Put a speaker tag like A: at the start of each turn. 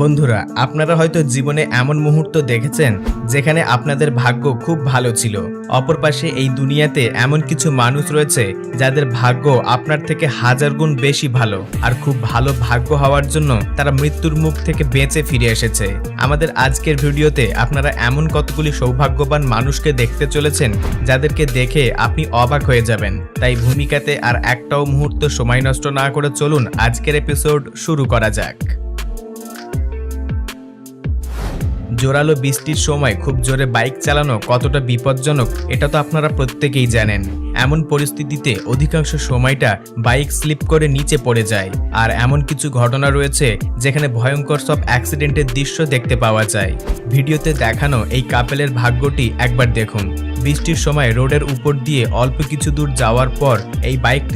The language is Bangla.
A: বন্ধুরা, আপনারা হয়তো জীবনে এমন মুহূর্ত দেখেছেন যেখানে আপনাদের ভাগ্য খুব ভালো ছিল। অপর পাশে এই দুনিয়াতে এমন কিছু মানুষ রয়েছে যাদের ভাগ্য আপনার থেকে হাজার গুণ বেশি ভালো, আর খুব ভালো ভাগ্য হওয়ার জন্য তারা মৃত্যুর মুখ থেকে বেঁচে ফিরে এসেছে। আমাদের আজকের ভিডিওতে আপনারা এমন কতগুলি সৌভাগ্যবান মানুষকে দেখতে চলেছেন যাদেরকে দেখে আপনি অবাক হয়ে যাবেন। তাই ভূমিকাতে আর একটাও মুহূর্ত সময় নষ্ট না করে চলুন আজকের এপিসোড শুরু করা যাক। জোরালো বৃষ্টির সময় খুব জোরে বাইক চালানো কতটা বিপজ্জনক এটা তো আপনারা প্রত্যেকেই জানেন। এমন পরিস্থিতিতে অধিকাংশ সময়টা বাইক স্লিপ করে নিচে পড়ে যায়, আর এমন কিছু ঘটনা রয়েছে যেখানে ভয়ঙ্কর সব অ্যাক্সিডেন্টের দৃশ্য দেখতে পাওয়া যায়। ভিডিওতে দেখানো এই কাপেলের ভাগ্যটি একবার দেখুন। বৃষ্টির সময় রোডের উপর দিয়ে অল্প কিছু দূর যাওয়ার পর এই বাইকটি